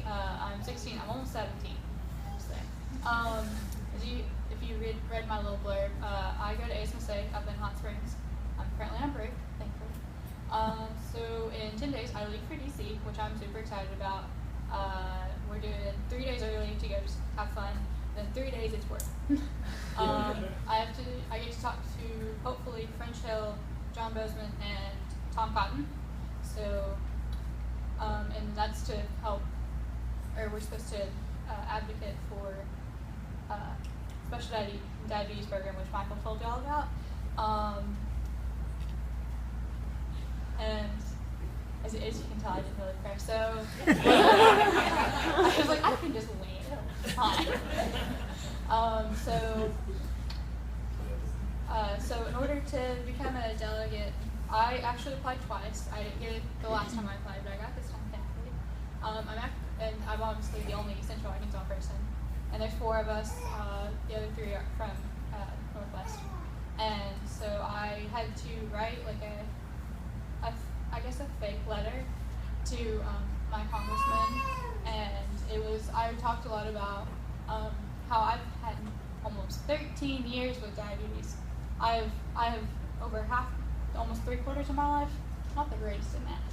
Kasey. I'm 16. I'm almost 17. If you read my little blurb, I go to ASMSA up in Hot Springs. I'm currently on break, thankfully. So in 10 days, I leave for DC, which I'm super excited about. We're doing 3 days early to go just have fun. Then 3 days it's work. I get to talk to hopefully French Hill, John Bozeman, and Tom Cotton. So, and that's to help, or we're supposed to advocate for special diabetes program, which Michael told you all about. And as you can tell, I didn't really prepare. So I was like, I can just wing it. It's fine. So in order to become a delegate, I actually applied twice. I didn't get it the last time I applied, but I got this time, thankfully. And I'm obviously the only Central Arkansas person. And there's 4 of us. The other 3 are from Northwest. And so I had to write like a fake letter to my congressman. And I talked a lot about how I've had almost 13 years with diabetes. I have over almost 3/4 of my life, not the greatest in that,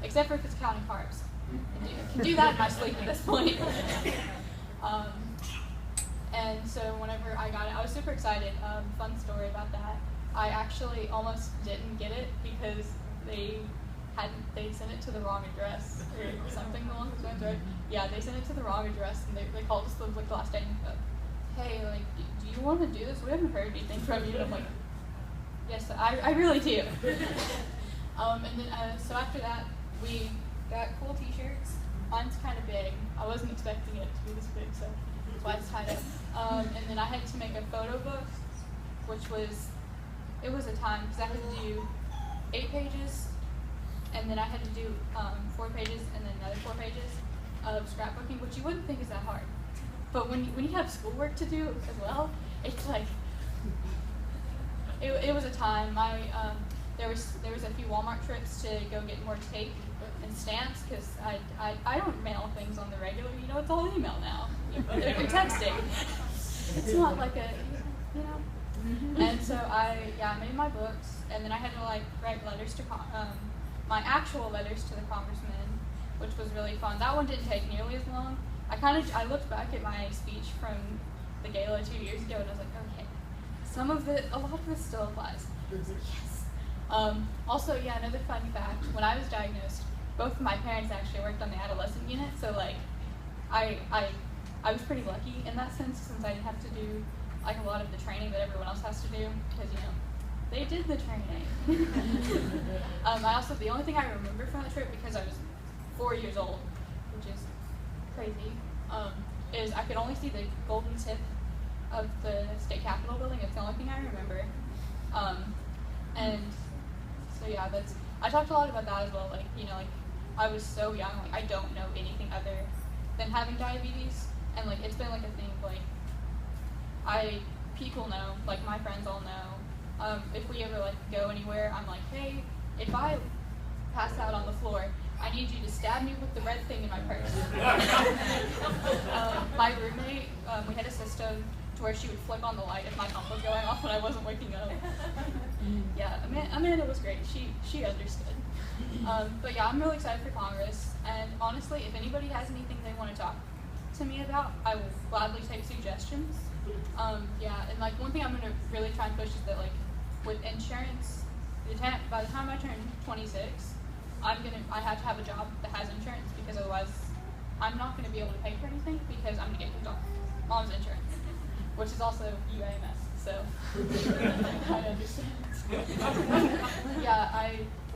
except for if it's counting carbs. I can do that in my sleep at this point. And so whenever I got it, I was super excited. Fun story about that. I actually almost didn't get it because they sent it to the wrong address or something along those lines, right? Yeah, they sent it to the wrong address, and they called us like the last day and hey, like, do you want to do this? We haven't heard anything from you. And I'm like, yes, I really do. And then so after that, we got cool T-shirts. Mine's kind of big. I wasn't expecting it to be this big, so that's why it's tied up. And then I had to make a photo book, which was a time because I had to do 8 pages, and then I had to do 4 pages, and then another 4 pages of scrapbooking, which you wouldn't think is that hard. But when you have schoolwork to do as well, it's like it was a time. There was a few Walmart trips to go get more tape and stamps because I don't mail things on the regular. You know, it's all email now. They're texting. It's not like And so I made my books, and then I had to write letters to my actual letters to the congressman, which was really fun. That one didn't take nearly as long. I looked back at my speech from the gala 2 years ago, and I was like, okay, a lot of this still applies. I was like, yes. Also, another fun fact, when I was diagnosed, both of my parents actually worked on the adolescent unit, so I was pretty lucky in that sense, since I didn't have to do a lot of the training that everyone else has to do, because they did the training. The only thing I remember from the trip, because I was 4 years old, which is crazy, is I could only see the golden tip of the state capitol building. It's the only thing I remember. And so I talked a lot about that as well. I was so young, I don't know anything other than having diabetes, and it's been a thing. People know, my friends all know. If we ever go anywhere, I'm like, hey, if I pass out on the floor, I need you to stab me with the red thing in my purse. My roommate, we had a system to where she would flip on the light if my pump was going off when I wasn't waking up. Amanda was great. She understood. But I'm really excited for Congress. And honestly, if anybody has anything they want to talk to me about, I will gladly take suggestions. And one thing I'm going to really try and push is that with insurance, by the time I turn 26, I have to have a job that has insurance, because otherwise I'm not going to be able to pay for anything, because I'm going to get kicked off mom's insurance, which is also UAMS, so I understand.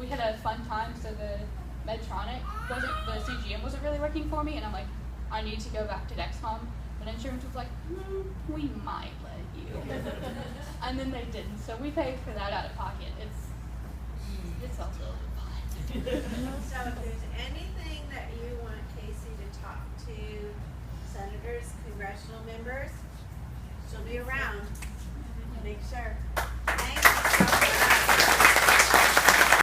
We had a fun time, so the Medtronic the CGM wasn't really working for me, and I'm like, I need to go back to Dexcom, but insurance was like, we might let you. And then they didn't, so we paid for that out of pocket. It's also So if there's anything that you want Kasey to talk to senators, congressional members, she'll be around. Make sure.